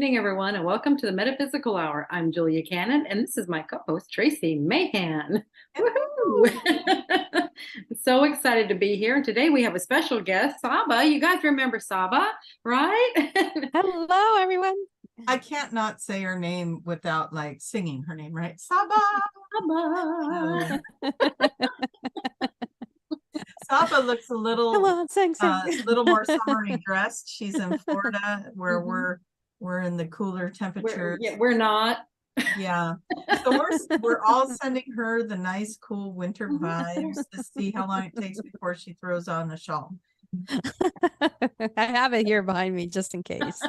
evening, everyone, and welcome to the Metaphysical Hour. I'm Julia Cannon, and this is my co-host, Tracy Mahan. Woohoo! So excited to be here. And today we have a special guest, Saba. You guys remember Saba, right? Hello, everyone. I can't not say her name without like singing her name, right? Saba. Saba. Saba looks a little, sing. little more summery dressed. She's in Florida, where we're in the cooler temperatures. We're not. Yeah. So we're all sending her the nice, cool winter vibes to see how long it takes before she throws on a shawl. I have it here behind me just in case.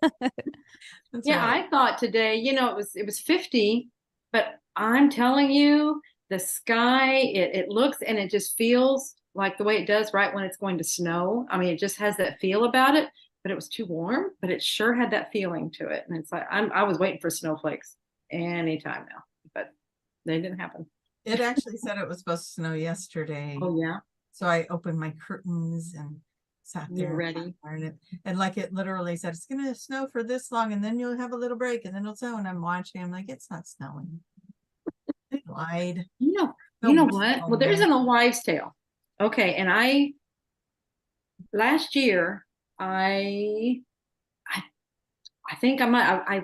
Yeah, right. I thought today, it was 50, but I'm telling you, the sky, it looks and it just feels like the way it does right when it's going to snow. I mean, it just has that feel about it, but it was too warm, but it sure had that feeling to it. And it's like, I was waiting for snowflakes anytime now, but they didn't happen. It actually said it was supposed to snow yesterday. Oh, yeah. So I opened my curtains and sat there. You're ready. And like it literally said, it's going to snow for this long and then you'll have a little break and then it'll snow. And I'm watching, I'm like, it's not snowing. They lied. You know what? Well, there's an old wives' tale. Okay. And last year, I think I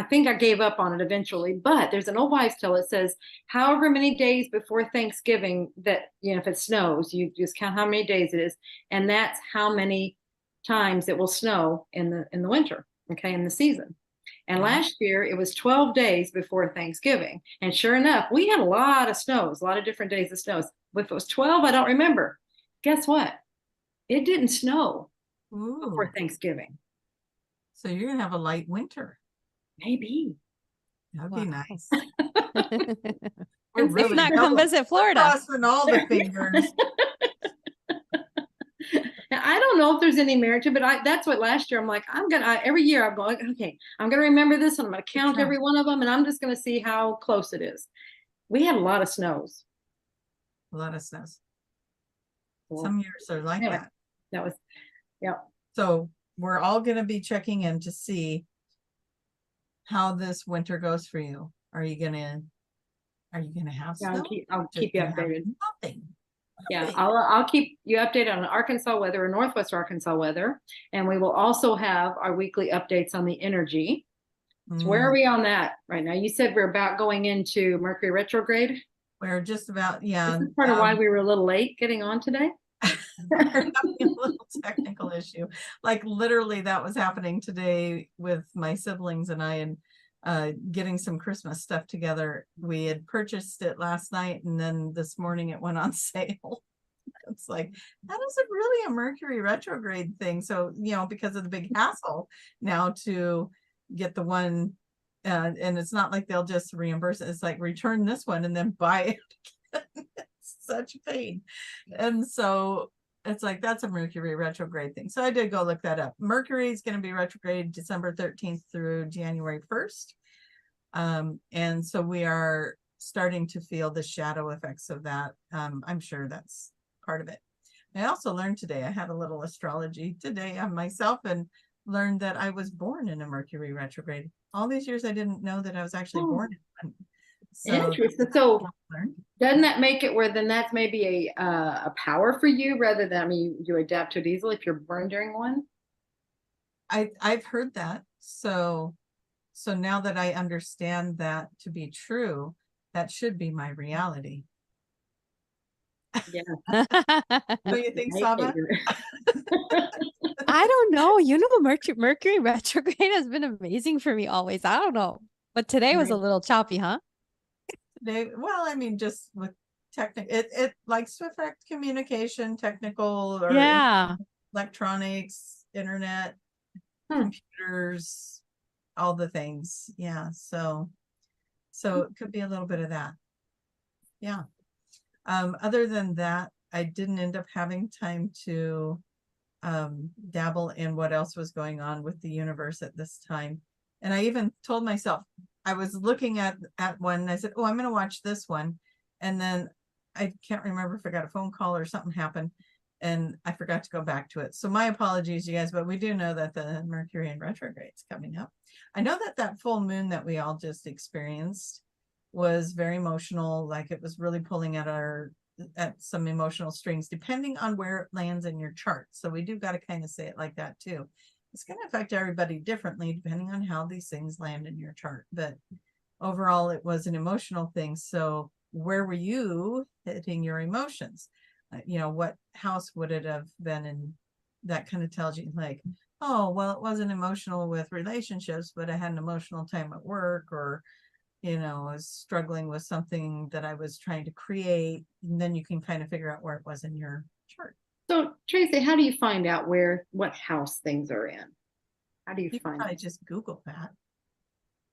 think I gave up on it eventually, but there's an old wives' tale that says, however many days before Thanksgiving that, if it snows, you just count how many days it is. And that's how many times it will snow in the winter. Okay. In the season. And last year it was 12 days before Thanksgiving. And sure enough, we had a lot of snows, a lot of different days of snows. If it was 12, I don't remember. Guess what? It didn't snow before Thanksgiving. So you're going to have a light winter. Maybe. That'd be nice. We're really not come visit Florida. Crossing all the fingers. I don't know if there's any merit to it, but that's what last year I'm like, every year I'm going, okay, I'm going to remember this and I'm going to count every one of them and I'm just going to see how close it is. We had a lot of snows. A lot of snows. Some years are like that. That was, yeah. So we're all going to be checking in to see how this winter goes for you. Are you going to have snow? I'll keep you updated. Nothing. Yeah, I'll keep you updated on Arkansas weather or Northwest Arkansas weather. And we will also have our weekly updates on the energy. So where are we on that right now? You said we're about going into Mercury retrograde. We're just about, yeah. This is part of why we were a little late getting on today. We're having a little technical issue. Like literally that was happening today with my siblings and I, and getting some Christmas stuff together. We had purchased it last night and then this morning it went on sale. It's like, that isn't really a Mercury retrograde thing. So, because of the big hassle now to get the one, and it's not like they'll just reimburse it. It's like return this one and then buy it. It's such a pain. And so it's like, that's a Mercury retrograde thing. So I did go look that up. Mercury is going to be retrograde December 13th through January 1st. And so we are starting to feel the shadow effects of that. I'm sure that's part of it. I also learned today, I had a little astrology today on myself and learned that I was born in a Mercury retrograde. All these years, I didn't know that I was actually born in one. So, interesting. So doesn't that make it where then that's maybe a power for you rather than, you adapt to it easily if you're born during one? I've heard that. So now that I understand that to be true, that should be my reality. Yeah. What do you think, Saba? I don't know. Mercury retrograde has been amazing for me always. I don't know. But today was a little choppy, huh? Well, just with technical, it likes to affect communication, technical, or electronics, internet, computers, all the things. Yeah. So it could be a little bit of that. Yeah. Other than that, I didn't end up having time to dabble in what else was going on with the universe at this time. And I even told myself, I was looking at one and I said, oh, I'm going to watch this one. And then I can't remember if I got a phone call or something happened. and I forgot to go back to it. So my apologies, you guys, but we do know that the Mercury in retrograde is coming up. I know that that full moon that we all just experienced was very emotional, like it was really pulling at some emotional strings, depending on where it lands in your chart. So we do got to kind of say it like that too. It's going to affect everybody differently depending on how these things land in your chart. But overall, it was an emotional thing. So where were you hitting your emotions? You know, what house would it have been in? That kind of tells you, like, oh, well, it wasn't emotional with relationships, but I had an emotional time at work, or, you know, I was struggling with something that I was trying to create. And then you can kind of figure out where it was in your chart. So Tracy, how do you find out what house things are in? How do you find I it? just Google that.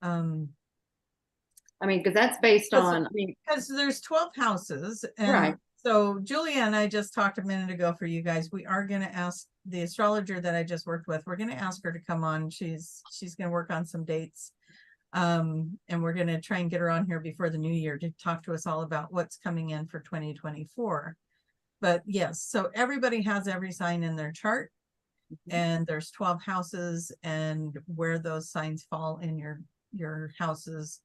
I mean, because that's based on, because there's 12 houses, and right. So Julia and I just talked a minute ago for you guys. We are going to ask the astrologer that I just worked with. We're going to ask her to come on. She's going to work on some dates. And we're going to try and get her on here before the new year to talk to us all about what's coming in for 2024. But yes, so everybody has every sign in their chart, and there's 12 houses, and where those signs fall in your houses.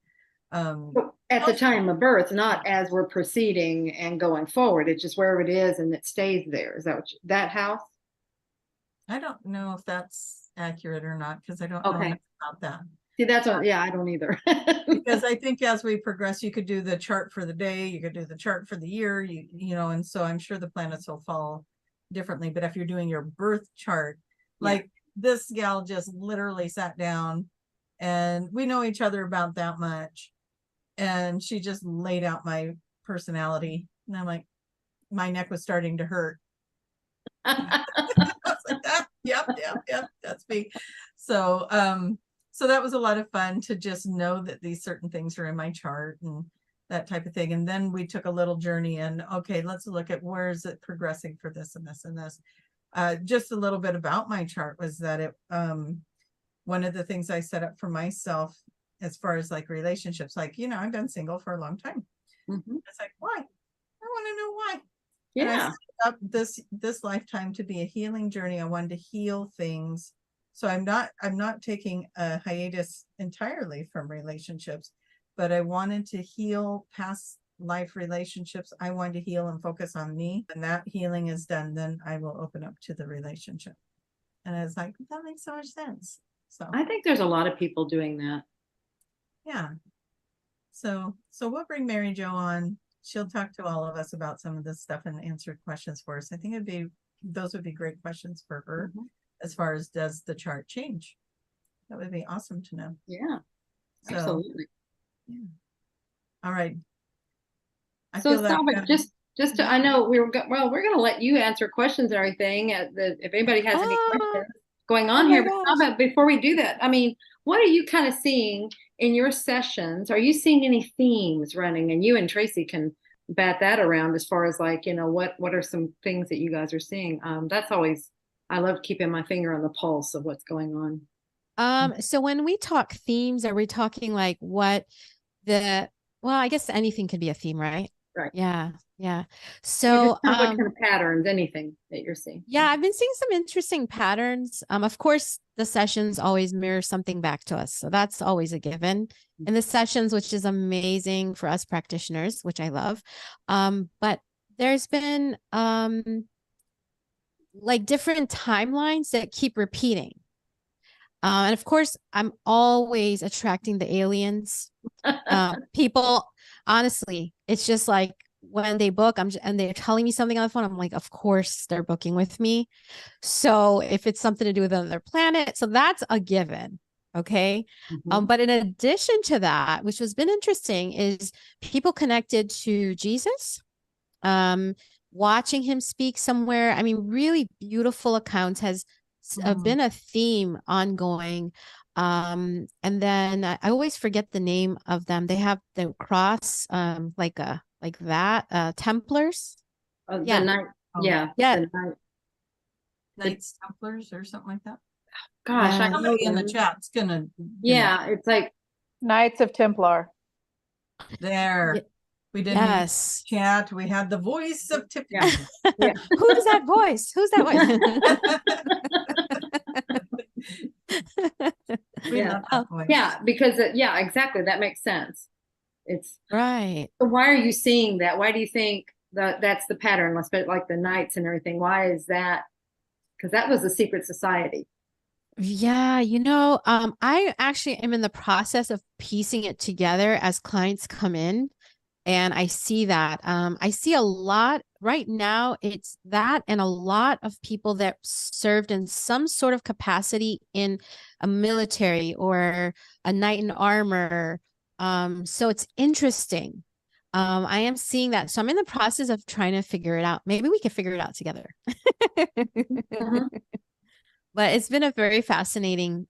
At the time of birth, not as we're proceeding and going forward. It's just wherever it is and it stays there. Is that that house? I don't know if that's accurate or not, because I don't know enough about that. See, that's what, yeah, I don't either. Because I think as we progress, you could do the chart for the day, you could do the chart for the year, you know, and so I'm sure the planets will fall differently. But if you're doing your birth chart, like this gal just literally sat down, and we know each other about that much, and she just laid out my personality, and I'm like, my neck was starting to hurt. I was like, ah, yep, that's me. So so that was a lot of fun to just know that these certain things are in my chart and that type of thing. And then we took a little journey, and okay, let's look at where is it progressing for this and this and this. Just a little bit about my chart was that it one of the things I set up for myself as far as like relationships, like, you know, I've been single for a long time. It's like, why? I want to know why. And I set up this lifetime to be a healing journey. I wanted to heal things. So I'm not taking a hiatus entirely from relationships, but I wanted to heal past life relationships. I wanted to heal and focus on me. And that healing is done, then I will open up to the relationship. And I was like, that makes so much sense. So I think there's a lot of people doing that. Yeah. So we'll bring Mary Jo on. She'll talk to all of us about some of this stuff and answer questions for us. I think those would be great questions for her. As far as, does the chart change? That would be awesome to know. Yeah, so, absolutely. Yeah. All right. So stop it. Just to, I know we're going to let you answer questions and everything. If anybody has any questions going on here, but before we do that, I mean, what are you kind of seeing in your sessions? Are you seeing any themes running? And you and Tracy can bat that around as far as like, you know, what are some things that you guys are seeing? That's always, I love keeping my finger on the pulse of what's going on. So when we talk themes, are we talking like well, I guess anything could be a theme, right? Right. Yeah. So what kind of patterns, anything that you're seeing? Yeah, I've been seeing some interesting patterns. Of course, the sessions always mirror something back to us. So that's always a given in the sessions, which is amazing for us practitioners, which I love. But there's been like different timelines that keep repeating. And of course, I'm always attracting the aliens. People, honestly, it's just like when they book, and they're telling me something on the phone, I'm like, of course they're booking with me. So if it's something to do with another planet, so that's a given. Okay. But in addition to that, which has been interesting, is people connected to Jesus, watching him speak somewhere. I mean, really beautiful accounts has been a theme ongoing. And then I always forget the name of them. They have the cross, like that, Templars. Knights Templars or something like that. Gosh, somebody in the chat's gonna. It's like Knights of Templar. There. We didn't even Yes. chat. We had the voice of Tiffany. Yeah. Who's that voice? Who's that voice? We Yeah. love that voice. Yeah, because yeah, exactly. That makes sense. It's Right. so why are you seeing that? Why do you think that that's the pattern? Let's put like the nights and everything. Why is that? Because that was a secret society. Yeah, I actually am in the process of piecing it together as clients come in, and I see that. I see a lot right now, it's that and a lot of people that served in some sort of capacity in a military or a knight in armor. So it's interesting. I am seeing that. So I'm in the process of trying to figure it out. Maybe we can figure it out together. Mhm. But it's been a very fascinating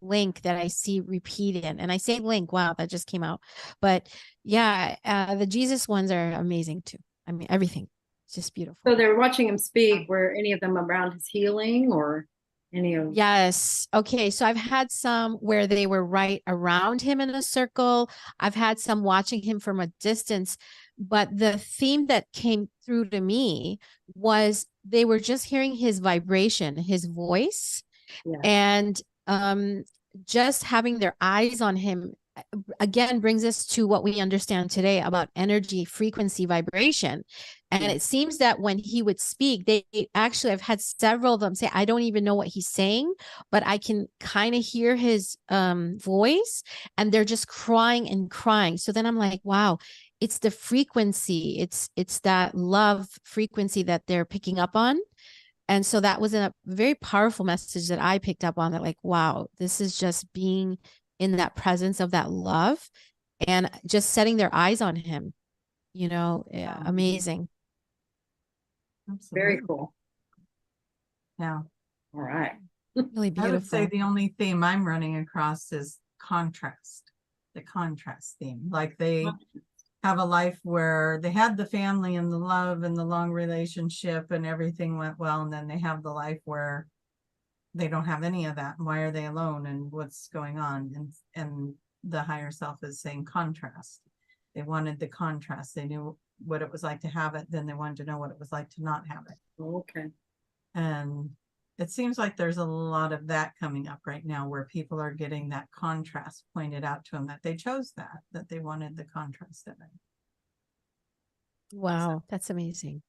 link that I see repeated. And I say link, wow, that just came out. But yeah, the Jesus ones are amazing too. I mean, everything. It's just beautiful. So they're watching him speak. Were any of them around his healing or any of? Yes. Okay. So I've had some where they were right around him in a circle. I've had some watching him from a distance. But the theme that came through to me was they were just hearing his vibration, his voice, Yeah. and just having their eyes on him again brings us to what we understand today about energy, frequency, vibration. And it seems that when he would speak, they actually, I've had several of them say, I don't even know what he's saying, but I can kind of hear his voice, and they're just crying and crying. So then I'm like, wow, it's the frequency. It's that love frequency that they're picking up on. And so that was a very powerful message that I picked up on, that like, wow, this is just being in that presence of that love and just setting their eyes on him, amazing. Absolutely. Very cool. Yeah. All right. Really beautiful. I would say the only theme I'm running across is contrast, the contrast theme. Like they have a life where they had the family and the love and the long relationship and everything went well. And then they have the life where they don't have any of that. And why are they alone and what's going on? And the higher self is saying contrast. They wanted the contrast. They knew what it was like to have it. Then they wanted to know what it was like to not have it. Okay. And it seems like there's a lot of that coming up right now where people are getting that contrast pointed out to them, that they chose that they wanted the contrast of it. Wow, that's amazing.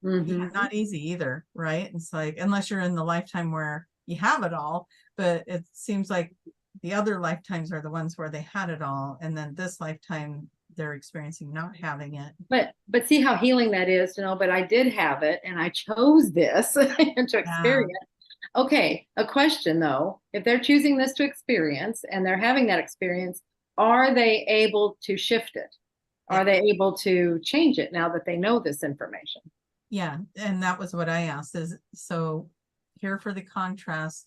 Mm-hmm. Not easy either, right? It's like, unless you're in the lifetime where you have it all, but it seems like the other lifetimes are the ones where they had it all, and then this lifetime they're experiencing not having it. But see how healing that is, but I did have it and I chose this to experience. Okay, a question though, if they're choosing this to experience and they're having that experience, are they able to shift it? Are they able to change it now that they know this information? Yeah, and that was what I asked, is so here for the contrast.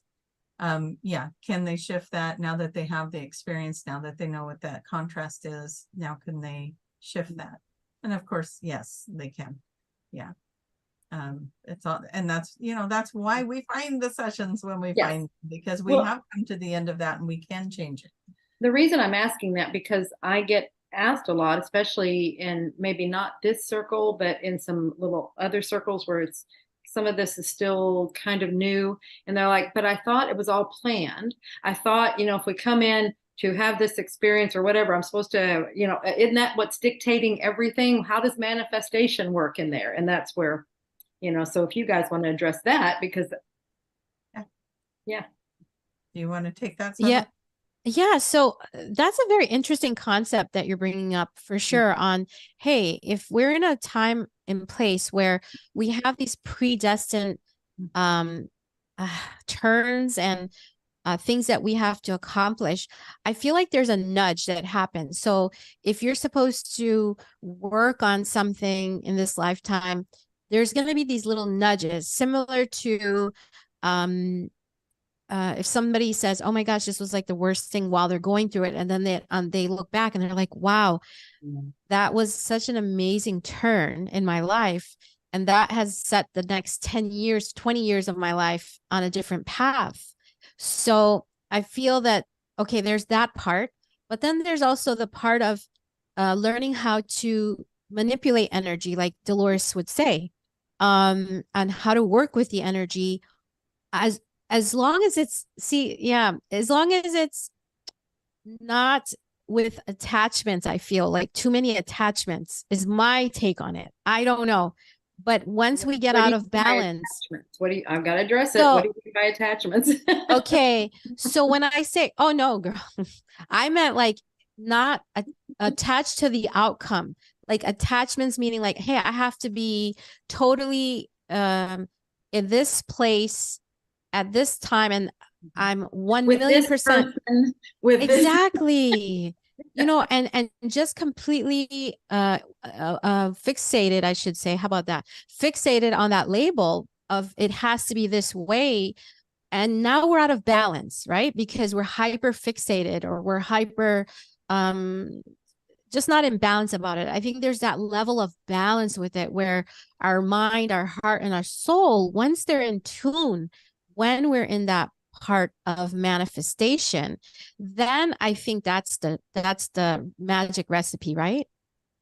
Yeah, can they shift that now that they have the experience, now that they know what that contrast is? Now can they shift that? And of course, yes, they can. Yeah. It's all, and that's why we find the sessions when we find, because we have come to the end of that and we can change it. The reason I'm asking that, because I get asked a lot, especially in maybe not this circle, but in some little other circles where it's some of this is still kind of new, and they're like, but I thought it was all planned. I thought, if we come in to have this experience or whatever, I'm supposed to, isn't that what's dictating everything? How does manifestation work in there? And that's where, so if you guys want to address that, because yeah. Do you want to take that? Yeah. Yeah, so that's a very interesting concept that you're bringing up for sure on, hey, if we're in a time and place where we have these predestined turns and things that we have to accomplish, I feel like there's a nudge that happens. So if you're supposed to work on something in this lifetime, there's going to be these little nudges similar to if somebody says, oh my gosh, this was like the worst thing while they're going through it. And then they look back and they're like, wow, that was such an amazing turn in my life. And that has set the next 10 years, 20 years of my life on a different path. So I feel that, okay, there's that part, but then there's also the part of learning how to manipulate energy, like Dolores would say, and how to work with the energy as as long as it's as long as it's not with attachments. I feel like too many attachments is my take on it. I don't know. But once we get What do out you of mean by balance, attachments? What do you, I've got to address it. What so do you mean by attachments? okay. So when I say, oh no, girl, I meant like not attached to the outcome. Like attachments meaning like, hey, I have to be totally in this place at this time and I'm 1 With million this percent person, with this. exactly. You know, and just completely fixated, I should say. How about that? Fixated on that label of it has to be this way, and now we're out of balance, right? Because we're hyper fixated or we're hyper um just not in balance about it. I think there's that level of balance with it where our mind, our heart, and our soul, once they're in tune, when we're in that part of manifestation, then I think that's the magic recipe, right?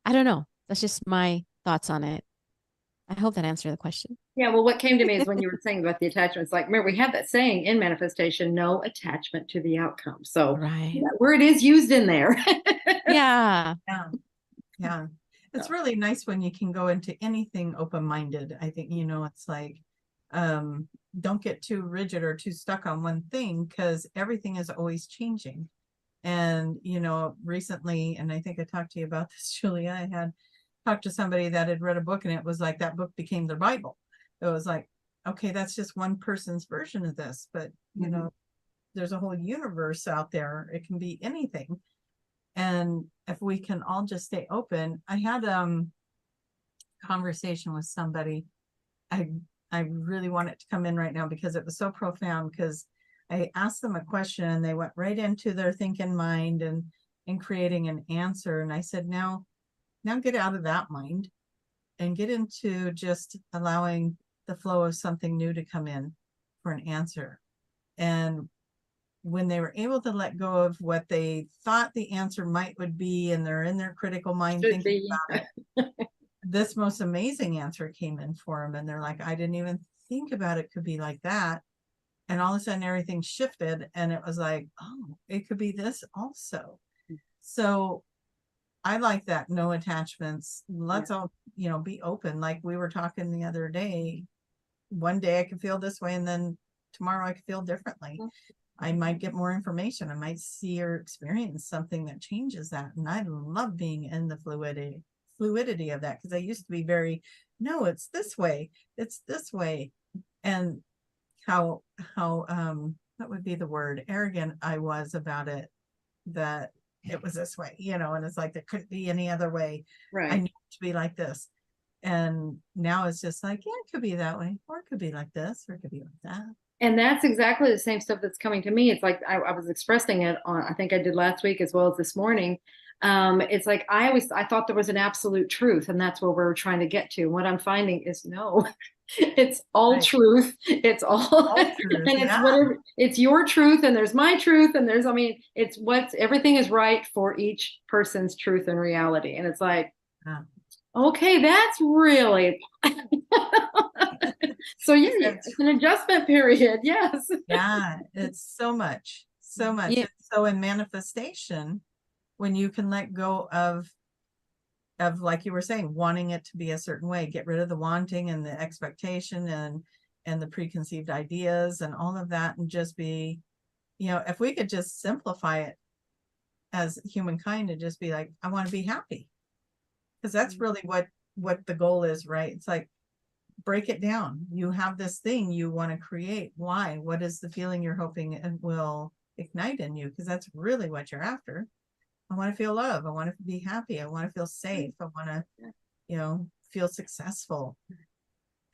I don't know. That's just my thoughts on it. I hope that answered the question. Yeah, well, what came to me is when you were saying about the attachments, like, remember, we have that saying in manifestation, no attachment to the outcome. So Right. that word is used in there. Yeah. Yeah. Yeah. It's So, really nice when you can go into anything open-minded. I think, it's like, don't get too rigid or too stuck on one thing because everything is always changing. And, recently, and I think I talked to you about this, Julia, I had talked to somebody that had read a book and it was like that book became their Bible. It was like, okay, that's just one person's version of this, but, there's a whole universe out there. It can be anything. And if we can all just stay open, I had conversation with somebody. I I really want it to come in right now because it was so profound because I asked them a question and they went right into their thinking mind and creating an answer. And I said, now get out of that mind and get into just allowing the flow of something new to come in for an answer. And when they were able to let go of what they thought the answer would be, and they're in their critical mind should thinking be. about it, this most amazing answer came in for them. And they're like, I didn't even think about it could be like that. And all of a sudden everything shifted and it was like, oh, it could be this also. So I like that. No attachments. Let's all, be open. Like we were talking the other day, one day I could feel this way and then tomorrow I could feel differently. I might get more information. I might see or experience something that changes that. And I love being in the fluidity of that because I used to be very, no, it's this way. It's this way. And how what would be the word, arrogant I was about it, that it was this way, and it's like there couldn't be any other way. Right. I need it to be like this. And now it's just like, yeah, it could be that way, or it could be like this, or it could be like that. And that's exactly the same stuff that's coming to me. It's like I was expressing it on, I think I did last week as well as this morning. It's like I thought there was an absolute truth, and that's where we're trying to get to. What I'm finding is no, it's all Right. truth. It's all truth, and it's yeah. whatever, it's your truth, and there's my truth, and it's everything is right for each person's truth and reality. And it's like, Yeah. okay, that's really so yeah, it's an adjustment period. Yes. Yeah, it's so much. Yeah. So in manifestation, when you can let go of like you were saying, wanting it to be a certain way, get rid of the wanting and the expectation and the preconceived ideas and all of that, and just be, if we could just simplify it as humankind and just be like, I want to be happy. Because that's really what the goal is, right? It's like, break it down. You have this thing you want to create. Why? What is the feeling you're hoping it will ignite in you? Because that's really what you're after. I want to feel love. I want to be happy. I want to feel safe. I want to, feel successful.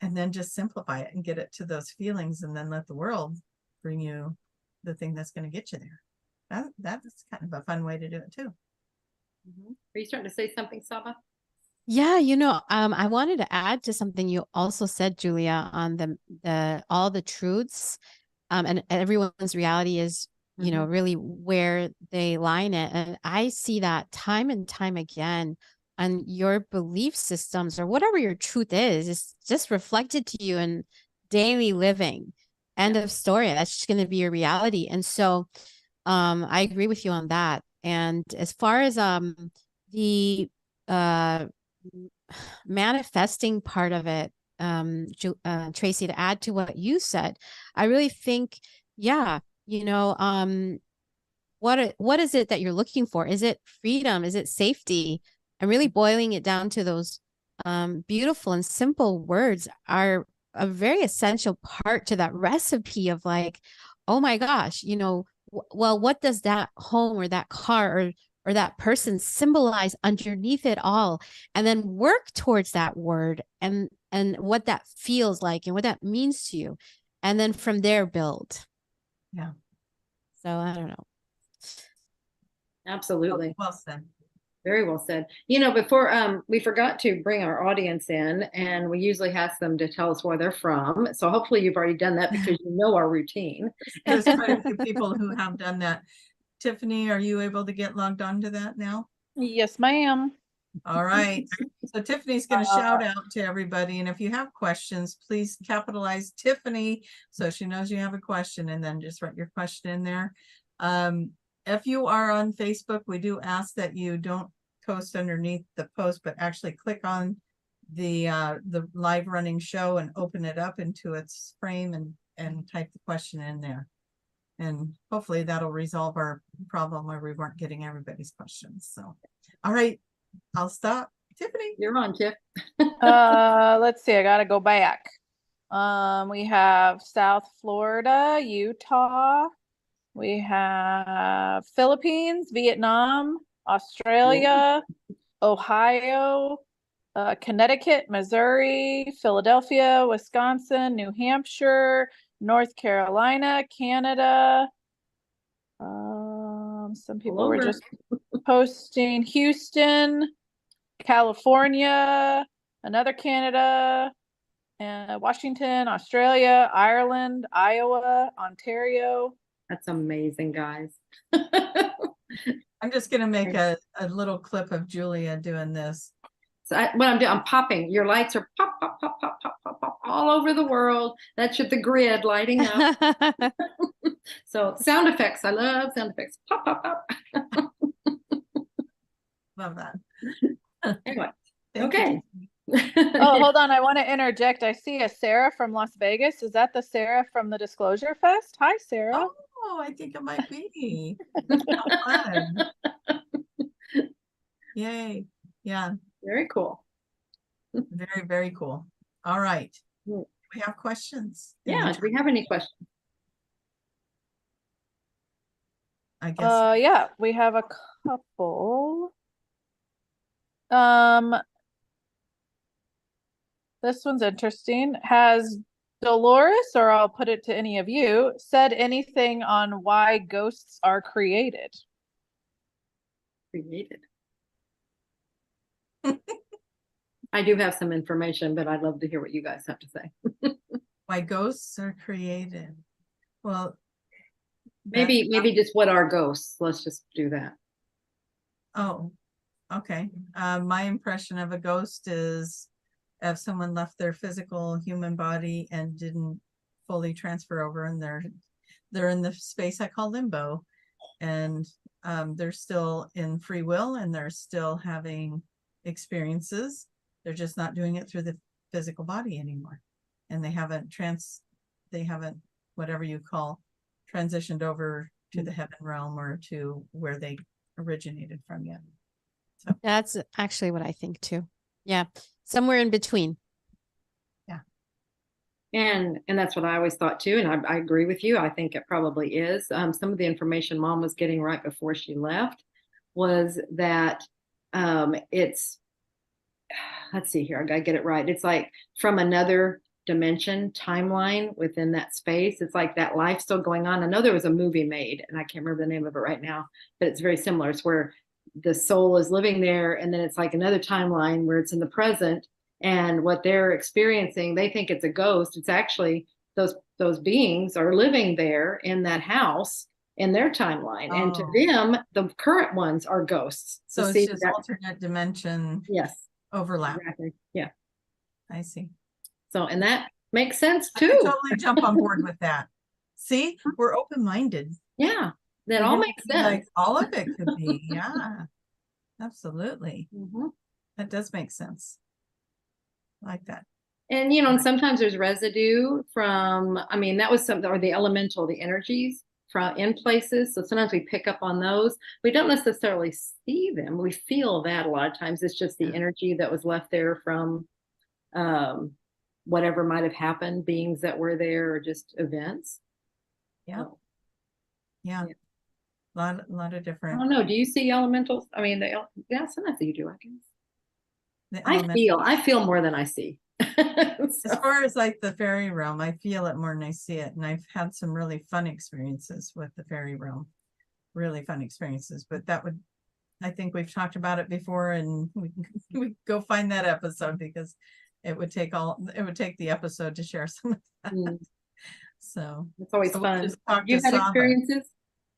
And then just simplify it and get it to those feelings, and then let the world bring you the thing that's going to get you there. That's kind of a fun way to do it too. Are you starting to say something, Saba? Yeah, I wanted to add to something you also said, Julia, on the all the truths, and everyone's reality is you know, really where they line it. And I see that time and time again. And your belief systems or whatever your truth is just reflected to you in daily living. End of story. That's just going to be your reality. And so I agree with you on that. And as far as the uh manifesting part of it, Tracy, to add to what you said, I really think, yeah, you know, what is it that you're looking for? Is it freedom? Is it safety? And really boiling it down to those beautiful and simple words are a very essential part to that recipe of like, oh my gosh, you know, well, what does that home or that car or that person symbolize underneath it all? And then work towards that word and what that feels like and what that means to you. And then from there build. Yeah. So I don't know. Absolutely. Well said. Very well said. You know, before we forgot to bring our audience in, and we usually ask them to tell us where they're from. So hopefully you've already done that because you know our routine. There's quite a few people who have done that. Tiffany, are you able to get logged on to that now? Yes, ma'am. All right. So Tiffany's going to shout out to everybody. And if you have questions, please capitalize Tiffany so she knows you have a question, and then just write your question in there. If you are on Facebook, we do ask that you don't post underneath the post, but actually click on the live running show and open it up into its frame and type the question in there. And hopefully that'll resolve our problem where we weren't getting everybody's questions. So, all right, I'll stop. Tiffany, You're on, Tiff. Let's see, I gotta go back. We have South Florida, Utah, we have Philippines, Vietnam, Australia, Ohio, Connecticut, Missouri, Philadelphia, Wisconsin, New Hampshire, North Carolina, Canada. Some people were just posting Houston, California, another Canada, and Washington, Australia, Ireland, Iowa, Ontario. That's amazing, guys. I'm just going to make a little clip of Julia doing this. So what I'm doing, I'm popping. Your lights are pop, pop, pop, pop, pop, pop, pop all over the world. That's the grid lighting up. So sound effects. I love sound effects. Pop, pop, pop. Love that. Anyway, Thank okay. Oh, hold on. I want to interject. I see a Sarah from Las Vegas. Is that the Sarah from the Disclosure Fest? Hi, Sarah. Oh, I think it might be. How fun. Yay. Yeah. Very cool. Very, very cool. All right. Mm. We have questions. Yeah. Do we have any questions? I guess. Yeah, we have a couple. This one's interesting. Has Dolores, or I'll put it to any of you, said anything on why ghosts are created? Created. I do have some information, but I'd love to hear what you guys have to say. Why ghosts are created. Well, maybe just what are ghosts? Let's just do that. Oh, okay. My impression of a ghost is if someone left their physical human body and didn't fully transfer over, and they're in the space I call limbo, and they're still in free will and they're still having experiences. They're just not doing it through the physical body anymore, and they haven't whatever you call transitioned over to the heaven realm or to where they originated from yet. So that's actually what I think too. Yeah, somewhere in between. Yeah, and that's what I always thought too, and I agree with you. I think it probably is. Some of the information Mom was getting right before she left was that it's, let's see here, I gotta get it right. It's like from another dimension timeline within that space. It's like that life still going on. I know there was a movie made, and I can't remember the name of it right now, but it's very similar. It's where the soul is living there, and then it's like another timeline where it's in the present, and what they're experiencing, they think it's a ghost. It's actually those beings are living there in that house, in their timeline. And to Oh. them, the current ones are ghosts. So see it's just that, alternate dimension yes, overlap. exactly. Yeah. I see. So, and that makes sense I could too. totally jump on board with that. See, we're open-minded. Yeah, that We're all gonna makes be sense. like, all of it could be, yeah. Absolutely. Mhm. That does make sense. I like that. And and sometimes there's residue from, I mean, that was something, or the elemental, the energies from in places. So sometimes we pick up on those. We don't necessarily see them. We feel that a lot of times. It's just the Yeah. energy that was left there from whatever might have happened, beings that were there, or just events. Yeah. So, Yeah. yeah. Lot of I different. don't know. Do you see elementals? I mean, yeah, sometimes you do, I guess. The I feel more than I see. As far as like the fairy realm, I feel it more than I see it. And I've had some really fun experiences with the fairy realm. Really fun experiences. But that would, I think we've talked about it before, and we go find that episode, because it would take the episode to share some of that. So it's always we'll fun. just talk You to had Saba. experiences,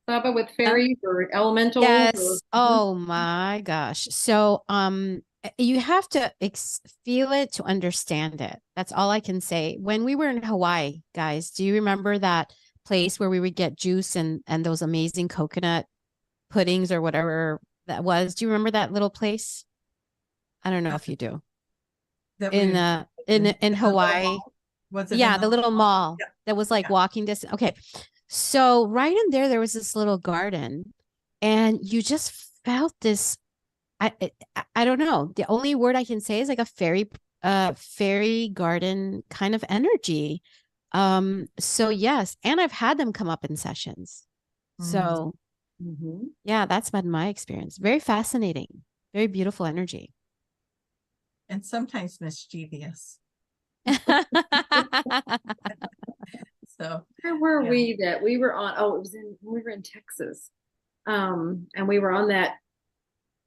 Saba, with fairies or elementals? Yes. Oh my gosh. So, you have to feel it to understand it. That's all I can say. When we were in Hawaii, guys, do you remember that place where we would get juice and those amazing coconut puddings or whatever that was? Do you remember that little place? I don't know if you do. That In we in Hawaii. Was it Yeah, in the little mall Yeah. that was like Yeah. walking distance. Okay. So right in there was this little garden, and you just felt this. I don't know. The only word I can say is like a fairy garden kind of energy. So yes, and I've had them come up in sessions. So yeah, that's been my experience. Very fascinating, very beautiful energy. And sometimes mischievous. So Where were yeah. we that we were on? Oh, we were in Texas. And we were on that,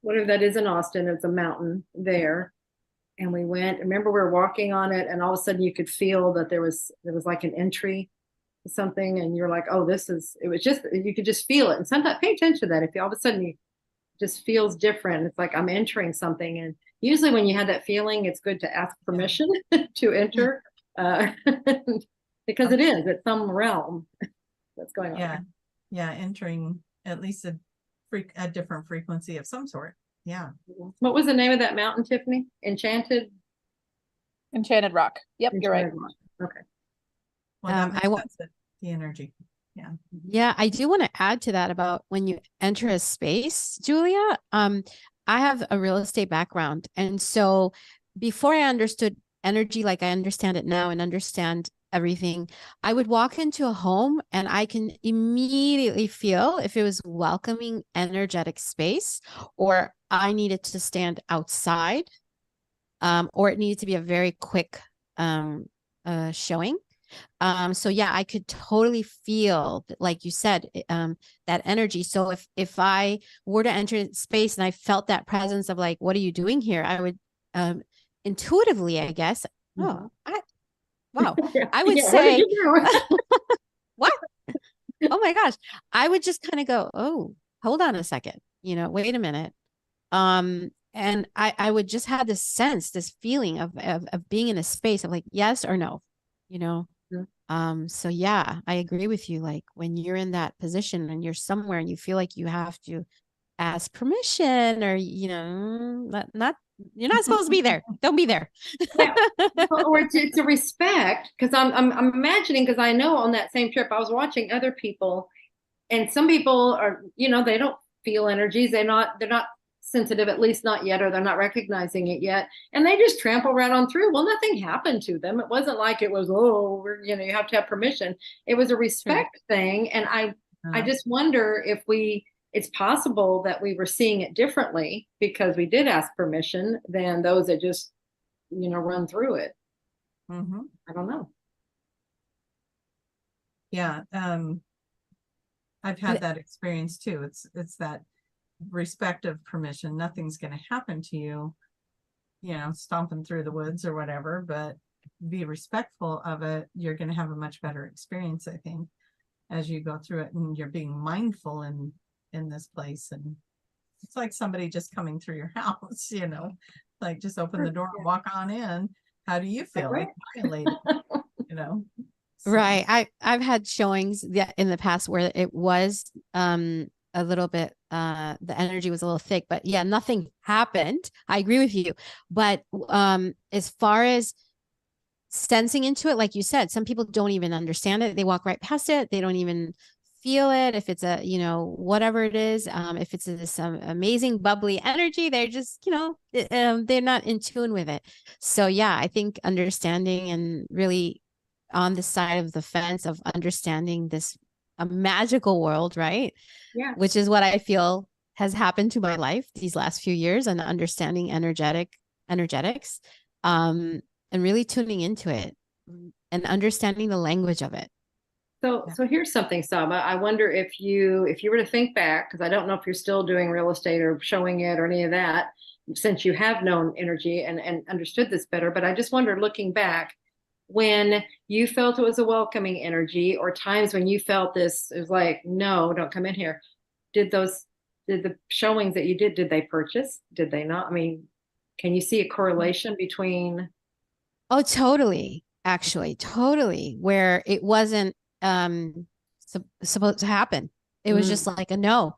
whatever that is in Austin, it's a mountain there. And we went, remember we were walking on it, and all of a sudden you could feel that there was like an entry, something, and you're like, oh, it was just, you could just feel it. And sometimes pay attention to that. If you all of a sudden you just feels different, it's like I'm entering something. And usually when you have that feeling, it's good to ask permission to enter, because it's some realm that's going on. Yeah. Yeah. Entering at least a different frequency of some sort. Yeah. What was the name of that mountain, Tiffany? Enchanted Rock. Yep, you're right. Rock. Okay. Well, that makes sense. The energy. Yeah. Yeah, I do want to add to that about when you enter a space, Julia. I have a real estate background. And so before I understood energy like I understand it now and understand everything, I would walk into a home and I can immediately feel if it was welcoming, energetic space, or I needed to stand outside, or it needed to be a very quick showing. So yeah, I could totally feel, like you said, that energy. So if I were to enter space and I felt that presence of like, what are you doing here? I would intuitively, I guess, wow, I would say, what did you do? what? Oh my gosh. I would just kind of go, oh, hold on a second, wait a minute. And I would just have this sense, this feeling of being in a space of like, yes or no, so yeah, I agree with you. Like when you're in that position and you're somewhere and you feel like you have to ask permission, or not you're not supposed to be there. Don't be there. Yeah. Or to respect, because I'm imagining, because I know on that same trip I was watching other people, and some people are, they don't feel energies. They're not sensitive, at least not yet, or they're not recognizing it yet, and they just trample right on through. Well, nothing happened to them. It wasn't like it was, oh, you have to have permission. It was a respect thing. And I just wonder if it's possible that we were seeing it differently because we did ask permission than those that just run through it. I don't know. Yeah. I've had that experience too. It's that respect of permission. Nothing's going to happen to you, stomping through the woods or whatever, but be respectful of it. You're going to have a much better experience, I think. as you go through it, and you're being mindful in this place. And it's like somebody just coming through your house, you know, like just open the door and walk on in. How do you feel? Like violated, you know? So, Right. I've had showings that in the past where it was a little bit the energy was a little thick, but yeah, nothing happened. I agree with you. But as far as sensing into it, like you said, some people don't even understand it. They walk right past it. They don't even feel it. If it's a, you know, whatever it is, if it's this amazing bubbly energy, they're just, you know, they're not in tune with it. So yeah, I think understanding and really on the side of the fence of understanding this a magical world, right? Yeah. Which is what I feel has happened to my life these last few years, and understanding energetics. And really tuning into it and understanding the language of it. So here's something, Saba. I wonder if you were to think back, because I don't know if you're still doing real estate or showing it or any of that, since you have known energy and understood this better. But I just wonder, looking back, when you felt it was a welcoming energy, or times when you felt this, it was like, no, don't come in here. Did the showings that you did they purchase? Did they not? I mean, can you see a correlation between? Oh, totally. Actually, totally. Where it wasn't supposed to happen. It was just like a no.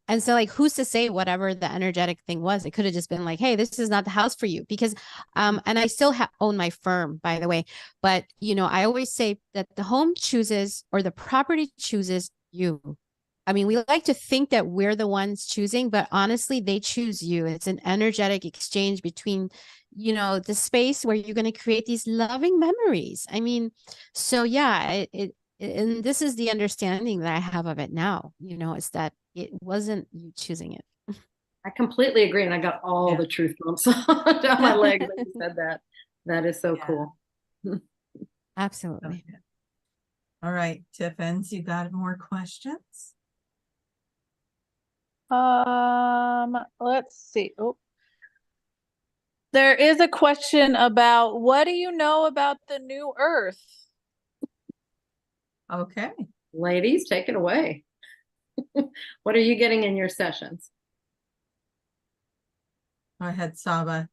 And so like who's to say whatever the energetic thing was? It could have just been like, hey, this is not the house for you. Because and I still own my firm, by the way. But you know, I always say that the home chooses or the property chooses you. I mean, we like to think that we're the ones choosing, but honestly, they choose you. It's an energetic exchange between, you know, the space where you're going to create these loving memories. I mean, so yeah, and this is the understanding that I have of it now, you know, is that it wasn't you choosing it. I completely agree, and I got all the truth bumps down my legs when you said that. That is so cool. Absolutely. Okay. All right, Tiffins, you got more questions? Let's see. Oh, there is a question about what do you know about the new Earth? Okay. Ladies, take it away. What are you getting in your sessions? Go ahead, Saba.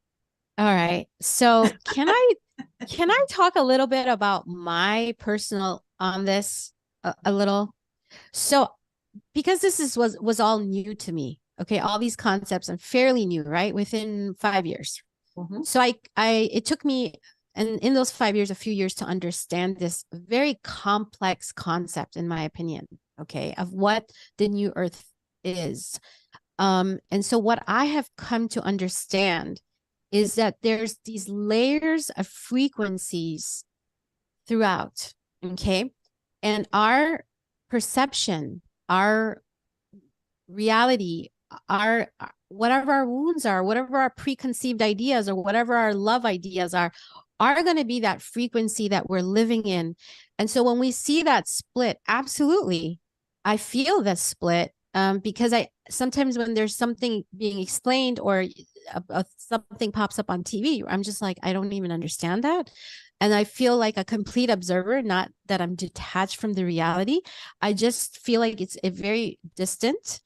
All right. So can I talk a little bit about my personal on this a little? So because was all new to me. Okay, all these concepts are fairly new, right? Within 5 years. So it took me, and in those 5 years, a few years to understand this very complex concept, in my opinion, okay, of what the new earth is. And so what I have come to understand is that there's these layers of frequencies throughout, okay? And our perception, our reality, our whatever our wounds are, whatever our preconceived ideas or whatever our love ideas are going to be that frequency that we're living in. And so when we see that split, absolutely, I feel the split because I sometimes when there's something being explained or something pops up on TV, I'm just like, I don't even understand that. And I feel like a complete observer, not that I'm detached from the reality. I just feel like it's a very distant.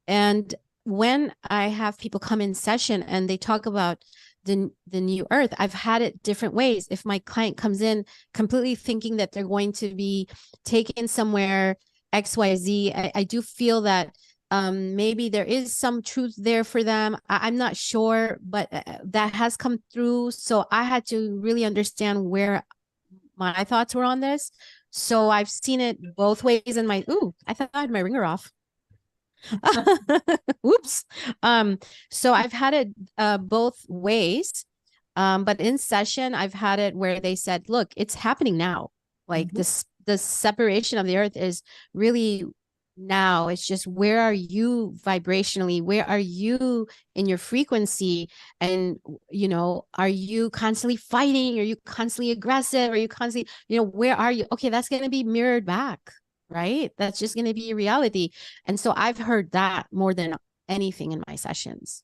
And when I have people come in session and they talk about the new earth, I've had it different ways. If my client comes in completely thinking that they're going to be taken somewhere XYZ, I do feel that maybe there is some truth there for them. I'm not sure, but that has come through. So I had to really understand where my thoughts were on this. So I've seen it both ways in my, I thought I had my ringer off. Oops. So I've had it both ways. But in session, I've had it where they said, look, it's happening now. Like the separation of the earth is really now. It's just where are you vibrationally? Where are you in your frequency? And you know, are you constantly fighting? Are you constantly aggressive? Are you constantly, you know, where are you? Okay, that's gonna be mirrored back, right? That's just gonna be a reality. And so I've heard that more than anything in my sessions.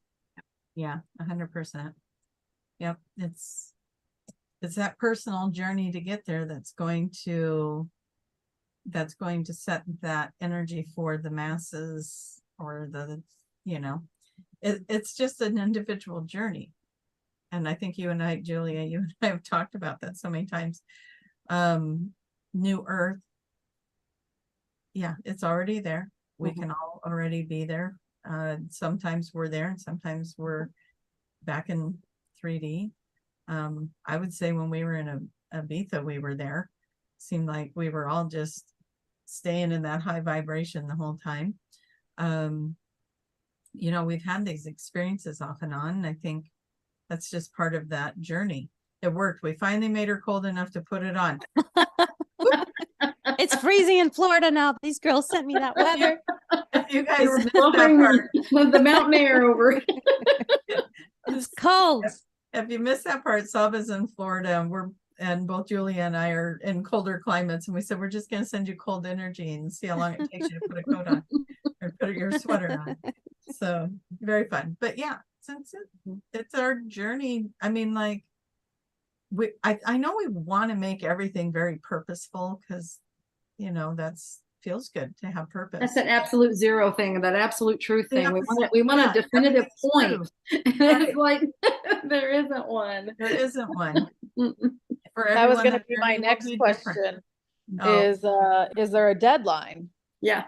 Yeah, 100%. Yep, it's that personal journey to get there that's going to that's going to set that energy for the masses, or it's just an individual journey. And I think you and I, Julia, you and I have talked about that so many times. New Earth, yeah, it's already there. We can all already be there. Sometimes we're there and sometimes we're back in 3D. I would say when we were in Ibiza, we were there. Seemed like we were all just staying in that high vibration the whole time. We've had these experiences off and on, and I think that's just part of that journey. It worked. We finally made her cold enough to put it on. It's freezing in Florida now. These girls sent me that weather. If you guys missed Blowing that part, the mountain air over. It's cold. if you missed that part, Saba's in Florida, and both Julia and I are in colder climates, and we said we're just going to send you cold energy and see how long it takes you to put a coat on or put your sweater on. So very fun. But yeah, since it's our journey, I mean, like, I know we want to make everything very purposeful, because that's feels good to have purpose. That's an absolute zero thing, that absolute truth thing. We want a definitive everything's point. true. And it's like there isn't one. There isn't one. For That was everyone, going to that be my journey will next be question. different. No, Is there a deadline? Yeah.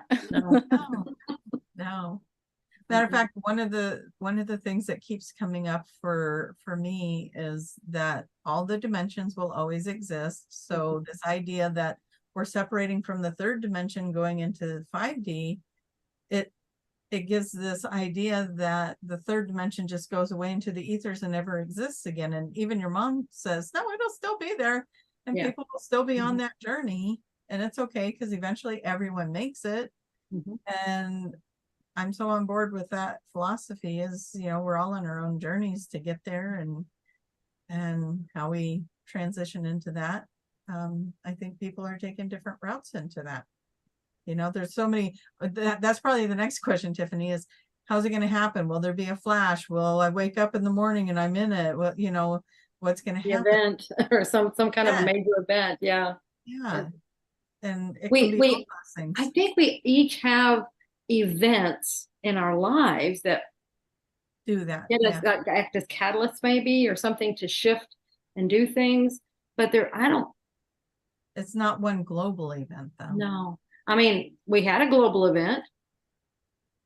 no. Matter of fact, one of the things that keeps coming up for me is that all the dimensions will always exist. So this idea that we're separating from the third dimension going into 5D, it gives this idea that the third dimension just goes away into the ethers and never exists again. And even your mom says, no, it'll still be there, and people will still be on that journey, and it's okay, because eventually everyone makes it. And I'm so on board with that philosophy, is we're all on our own journeys to get there, and how we transition into that. I think people are taking different routes into that. There's so many. That's probably the next question, Tiffany, is how's it going to happen? Will there be a flash? Will I wake up in the morning and I'm in it? Well, what's going to happen? Event or some kind of a major event. Yeah. And it can be all those things. I think we each have events in our lives that do that. Act as catalysts, maybe, or something to shift and do things. But it's not one global event, though. No. I mean, we had a global event.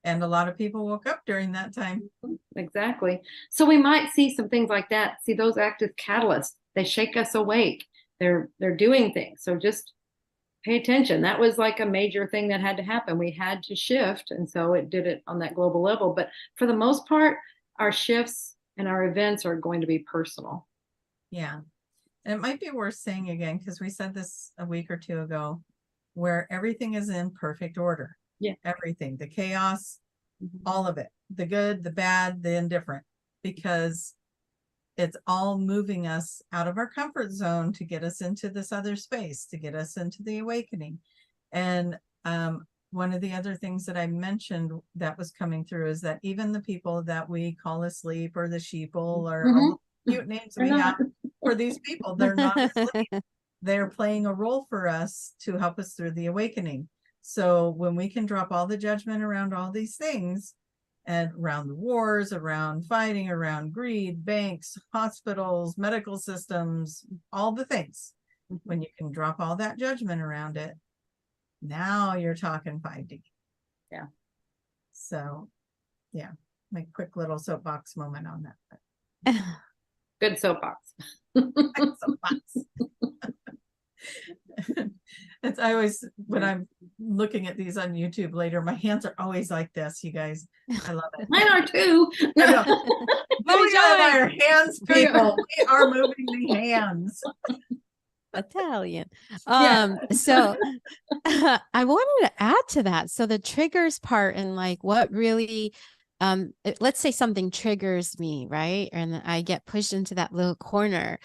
And a lot of people woke up during that time. Exactly. So we might see some things like that. See, those act as catalysts. They shake us awake. They're doing things. So just pay attention. That was like a major thing that had to happen. We had to shift. And so it did it on that global level. But for the most part, our shifts and our events are going to be personal. Yeah. And it might be worth saying again, because we said this a week or two ago, where everything is in perfect order. Yeah. Everything, the chaos, all of it, the good, the bad, the indifferent, because it's all moving us out of our comfort zone to get us into this other space, to get us into the awakening. And one of the other things that I mentioned that was coming through is that even the people that we call asleep, or the sheeple, or all the cute names we have for these people, they're not asleep. They're playing a role for us to help us through the awakening. So when we can drop all the judgment around all these things, and around the wars, around fighting, around greed, banks, hospitals, medical systems, all the things, when you can drop all that judgment around it, now you're talking 5D. Yeah. So yeah, my quick little soapbox moment on that. Good soapbox. It's always, when I'm looking at these on YouTube later, my hands are always like this, you guys. I love it. Mine are too. I know. We are hands people. We are moving the hands. Italian. Yeah. So I wanted to add to that. So the triggers part, and like what really, let's say something triggers me, right? And I get pushed into that little corner.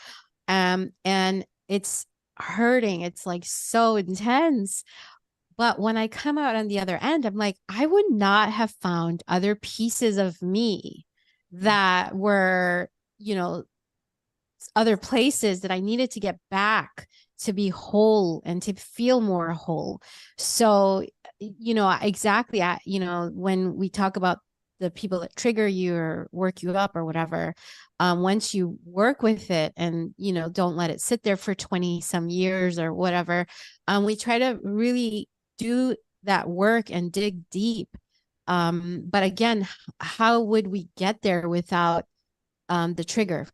And it's hurting. It's like so intense. But when I come out on the other end, I'm like, I would not have found other pieces of me that were, other places that I needed to get back to be whole and to feel more whole. So, exactly. When we talk about the people that trigger you or work you up or whatever, once you work with it and, don't let it sit there for 20 some years or whatever, we try to really do that work and dig deep. But again, how would we get there without the trigger?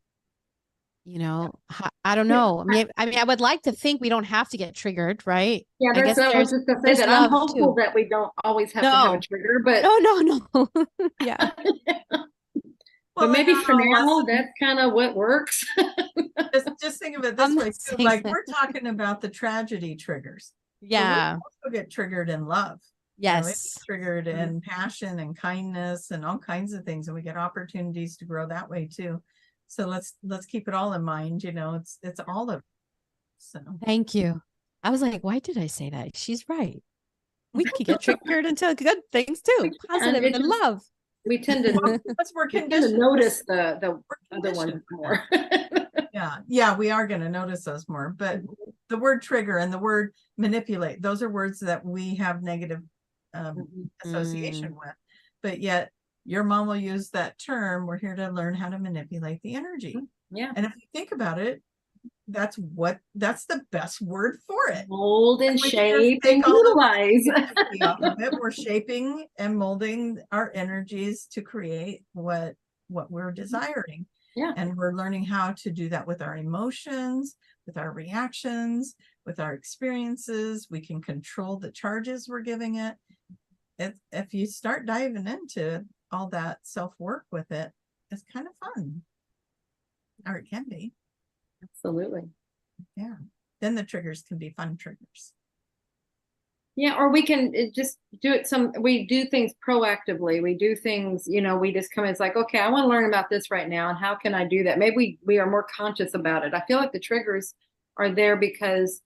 I don't know. I would like to think we don't have to get triggered, right? Yeah, I that's guess what I was just gonna say, there's that I'm love hopeful too. that we don't always have to have a No, trigger, but no. Yeah. but maybe for now, lessons. that's kind of what works. Just think of it this I'm way not too. saying Like that. we're talking about the tragedy triggers. But we Yeah. also get triggered in love. We get Yes. triggered in passion and kindness and all kinds of things, and we get opportunities to grow that way too. So let's keep it all in mind. It's all of it. So Thank you. I was like, why did I say that? She's right. We can get triggered into good things too, positive and love. We tend to because we're we tend to conditioned. notice the We're other ones conditioned. more. Yeah, we are going to notice those more. But the word trigger and the word manipulate, those are words that we have negative association with. But yet your mom will use that term. We're here to learn how to manipulate the energy. Yeah. And if you think about it, that's the best word for it. Mold and shape and utilize. We're shaping and molding our energies to create what we're desiring. Yeah. And we're learning how to do that with our emotions, with our reactions, with our experiences. We can control the charges we're giving it. If you start diving into all that self-work with it, it's kind of fun. Or it can be. Absolutely. Yeah. Then the triggers can be fun triggers. Yeah, or we can just do it we do things proactively. We do things, we just come in, it's like, okay, I want to learn about this right now. And how can I do that? Maybe we are more conscious about it. I feel like the triggers are there because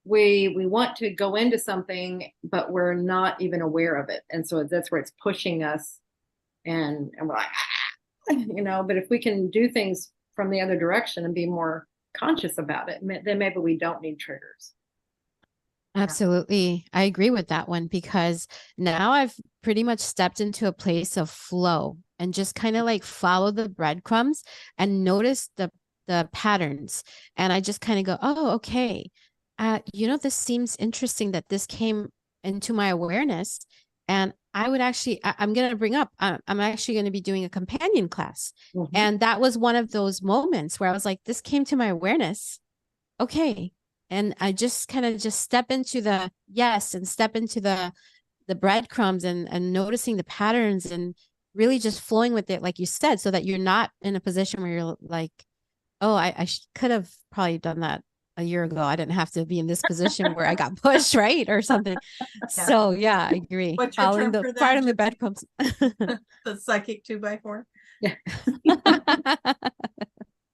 we want to go into something, but we're not even aware of it. And so that's where it's pushing us and we're like, but if we can do things from the other direction and be more conscious about it, then maybe we don't need triggers. Absolutely. I agree with that one because now I've pretty much stepped into a place of flow and just kind of like follow the breadcrumbs and notice the patterns. And I just kind of go, oh, okay. This seems interesting that this came into my awareness. And I would actually, I'm going to bring up, I'm actually going to be doing a companion class. Mm-hmm. And that was one of those moments where I was like, this came to my awareness. Okay. And I just kind of step into the yes and step into the breadcrumbs and noticing the patterns and really just flowing with it, like you said, so that you're not in a position where you're like, oh, I could have probably done that a year ago. I didn't have to be in this position where I got pushed, right? Or something. Yeah. So yeah, I agree. What's your term for that? Following the breadcrumbs. The psychic 2x4. Yeah.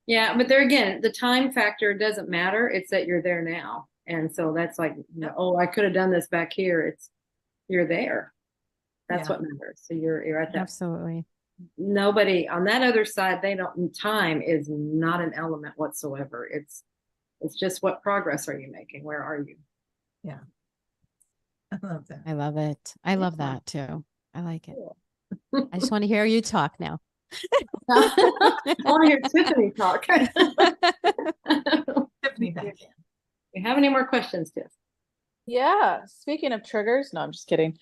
Yeah, but there again, the time factor doesn't matter. It's that you're there now. And so that's like, oh, I could have done this back here. You're there. That's what matters. So you're at that. Absolutely. Nobody on that other side, time is not an element whatsoever. It's just what progress are you making? Where are you? Yeah. I love that. I love it. I love that too. I like it. Cool. I just want to hear you talk now. I want to hear Tiffany talk. Tiffany back in. Do you have any more questions, Tiff? Yeah. Speaking of triggers, no, I'm just kidding.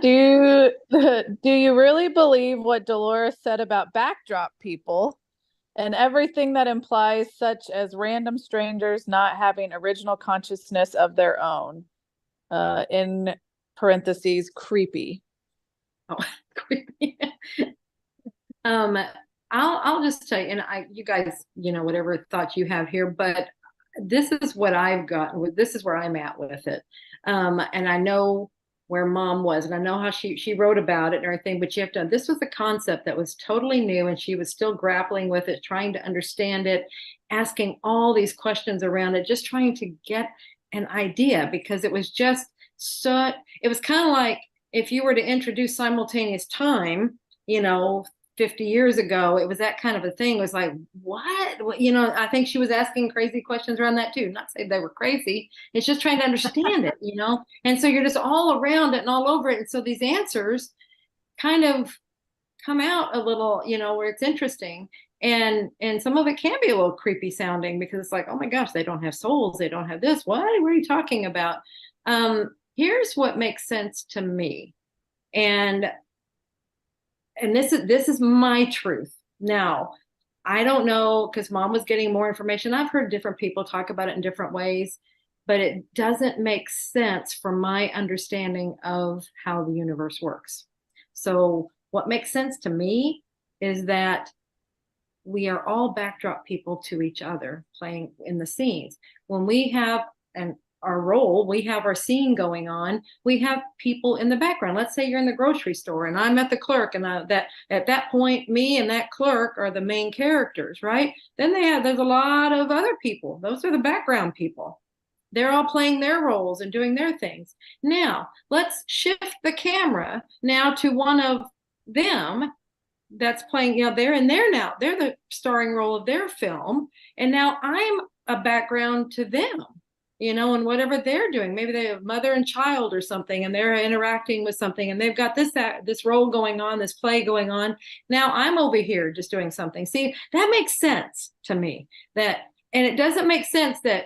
Do you really believe what Dolores said about backdrop people and everything that implies, such as random strangers not having original consciousness of their own? In parentheses, creepy. Oh, creepy. I'll just tell you, and you guys, whatever thoughts you have here, but this is what I've gotten with. This is where I'm at with it. And I know where Mom was, and I know how she wrote about it and everything, but this was a concept that was totally new, and she was still grappling with it, trying to understand it, asking all these questions around it, just trying to get an idea, because it was just it was kind of like if you were to introduce simultaneous time, 50 years ago, it was that kind of a thing. It was like, what? You know, I think she was asking crazy questions around that too. Not saying they were crazy. It's just trying to understand it, you know? And so you're just all around it and all over it. And so these answers kind of come out a little, you know, where it's interesting. And some of it can be a little creepy sounding because it's like, oh my gosh, they don't have souls. They don't have this. What are you talking about? Here's what makes sense to me. And this is my truth. Now, I don't know, because Mom was getting more information. I've heard different people talk about it in different ways, but it doesn't make sense from my understanding of how the universe works. So what makes sense to me is that we are all backdrop people to each other playing in the scenes. When we have our role, we have our scene going on, we have people in the background. Let's say you're in the grocery store and I'm at the clerk, and that at that point, me and that clerk are the main characters, right? Then there's a lot of other people. Those are the background people. They're all playing their roles and doing their things. Now, let's shift the camera now to one of them that's playing, you know, they're in there now. They're the starring role of their film. And now I'm a background to them, you know, and whatever they're doing. Maybe they have mother and child or something, and they're interacting with something, and they've got this role going on, this play going on. Now I'm over here just doing something. See, that makes sense to me. And it doesn't make sense that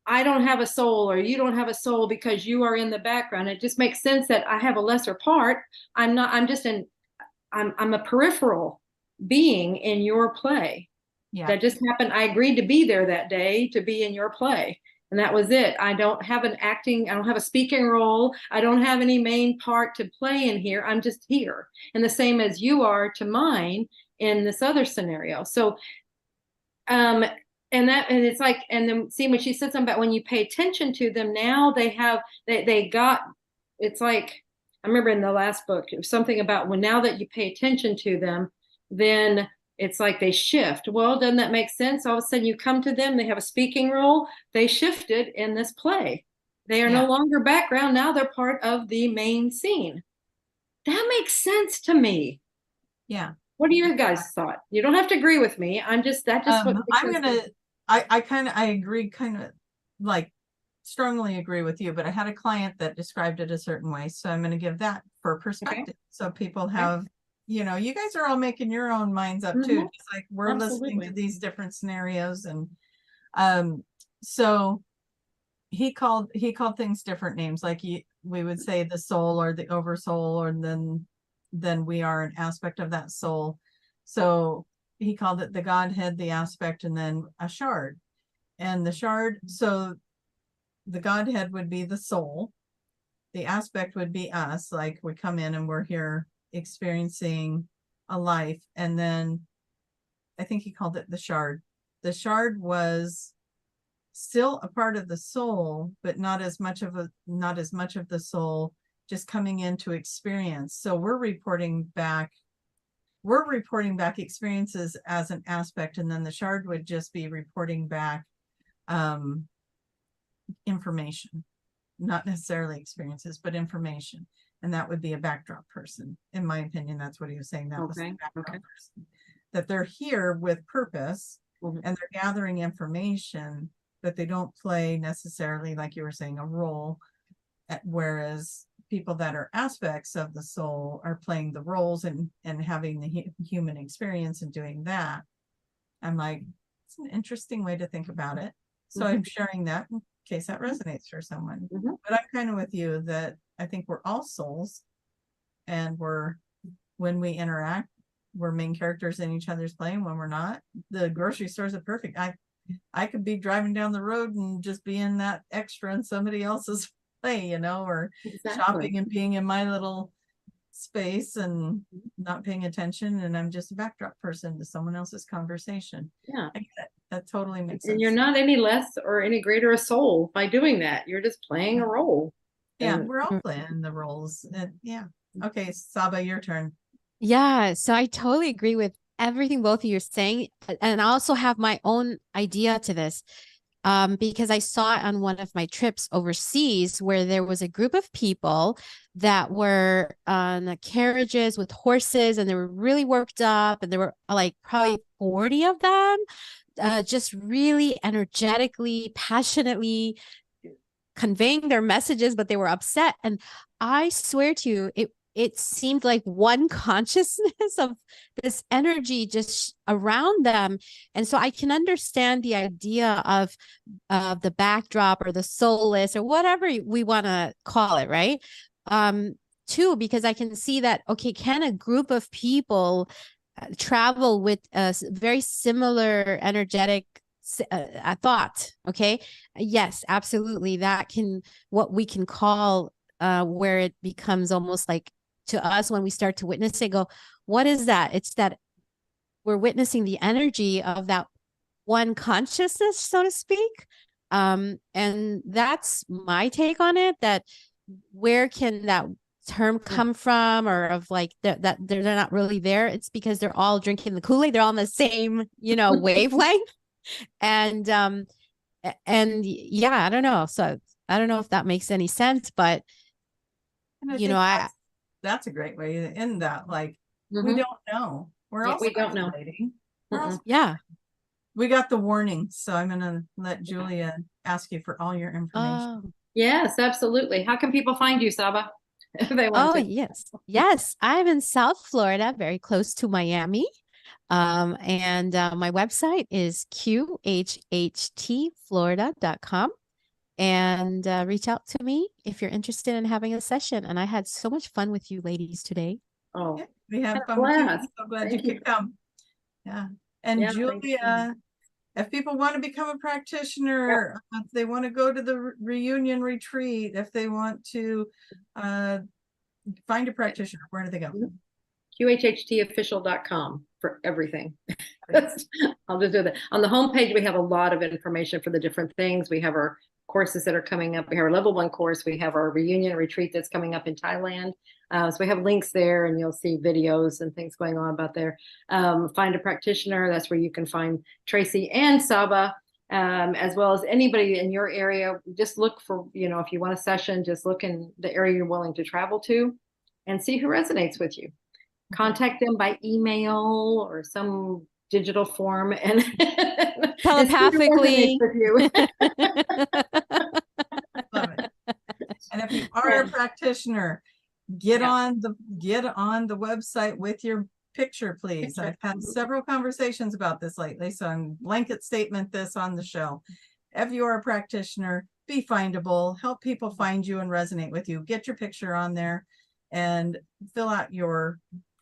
I don't have a soul or you don't have a soul because you are in the background. It just makes sense that I have a lesser part. I'm a peripheral being in your play. Yeah. That just happened. I agreed to be there that day to be in your play. And that was it. I don't have I don't have a speaking role. I don't have any main part to play in here. I'm just here. And the same as you are to mine in this other scenario. So, and it's like, and then see when she said something about when you pay attention to them, now it's like, I remember in the last book, it was something about now that you pay attention to them, then it's like they shift. Well, doesn't that make sense? All of a sudden you come to them, they have a speaking role. They shifted in this play. They are no longer background. Now they're part of the main scene. That makes sense to me. Yeah. What are your guys' thoughts? You don't have to agree with me. I agree, strongly agree with you, but I had a client that described it a certain way. So I'm going to give that for perspective. Okay. So people have, you know, you guys are all making your own minds up too. Just like we're listening to these different scenarios. And so he called things different names. Like we would say the soul or the oversoul, or then we are an aspect of that soul. So he called it the Godhead, the aspect, and then a shard. And the shard, so the Godhead would be the soul. The aspect would be us, like we come in and we're here experiencing a life. And then I think he called it the shard. The shard was still a part of the soul, but not as much of the soul, just coming into experience. So we're reporting back experiences as an aspect, and then the shard would just be reporting back information, not necessarily experiences, but information. And that would be a backdrop person. In my opinion, that's what he was saying. That was the backdrop person. That they're here with purpose, and they're gathering information, but they don't play necessarily, like you were saying, a role. Whereas people that are aspects of the soul are playing the roles and having the human experience and doing that. I'm like, it's an interesting way to think about it. So I'm sharing that in case that resonates for someone. But I'm kind of with you that I think we're all souls, and when we interact, we're main characters in each other's play. And when we're not, the grocery stores are perfect. I could be driving down the road and just be in that extra in somebody else's play, you know, or shopping and being in my little space and not paying attention, and I'm just a backdrop person to someone else's conversation. Yeah, I get it. That totally makes sense. And you're not any less or any greater a soul by doing that. You're just playing a role. Yeah, we're all playing the roles. And okay, Saba, your turn. Yeah, so I totally agree with everything both of you are saying, and I also have my own idea to this. because I saw it on one of my trips overseas where there was a group of people that were on carriages with horses and they were really worked up, and there were like probably 40 of them, just really energetically, passionately conveying their messages, but they were upset. And I swear to you, it seemed like one consciousness of this energy just around them. And so I can understand the idea of the backdrop or the soulless or whatever we want to call it, right? Too, because I can see that, okay, can a group of people travel with a very similar energetic thought? Okay. Yes, absolutely. That can, what we can call where it becomes almost like, to us, when we start to witness it, go, what is that? It's that we're witnessing the energy of that one consciousness, so to speak. And that's my take on it, that where can that term come from, or of like that they're not really there. It's because they're all drinking the Kool-Aid. They're all on the same, wavelength. And yeah, I don't know. So I don't know if that makes any sense, but that's a great way to end that. Like, we Mhm. don't know. We're Yeah, all we don't know. speculating. We're all yeah. We got the warning, so I'm gonna let Julia ask you for all your information. Oh. Yes, absolutely. How can people find you, Saba? If they want to. Yes. I'm in South Florida, very close to Miami. And my website is qhhtflorida.com. And reach out to me if you're interested in having a session. And I had so much fun with you ladies today. Oh, Yeah, we had Had a fun with you. blast. So glad Thank you you. could come. Yeah. And Yeah, thank you. Julia, if people want to become a practitioner, if they want to go to the reunion retreat, if they want to find a practitioner, where do they go? qhhtofficial.com for everything. I'll just do that. On the homepage, we have a lot of information for the different things. We have our courses that are coming up. We have our level 1 course. We have our reunion retreat that's coming up in Thailand. So we have links there, and you'll see videos and things going on about there. Find a practitioner. That's where you can find Tracy and Saba, as well as anybody in your area. Just look for, if you want a session, just look in the area you're willing to travel to and see who resonates with you. Contact them by email or some digital form and telepathically. Love it. And if you are a practitioner, get on the website with your picture, please. I've had several conversations about this lately, so I'm blanket statement this on the show. If you are a practitioner, be findable, help people find you and resonate with you. Get your picture on there and fill out your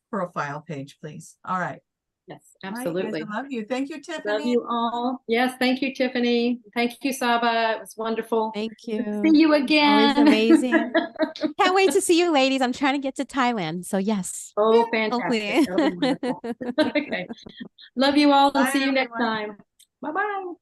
profile page, please. All right. Yes, absolutely. Right, I love you. Thank you, Tiffany. Love you all. Yes, thank you, Tiffany. Thank you, Saba. It was wonderful. Thank you. See you again. Always amazing. Can't wait to see you ladies. I'm trying to get to Thailand. So yes. Oh, fantastic. That'll be wonderful. Okay. Love you all and Bye, see you next everyone. time. Bye-bye.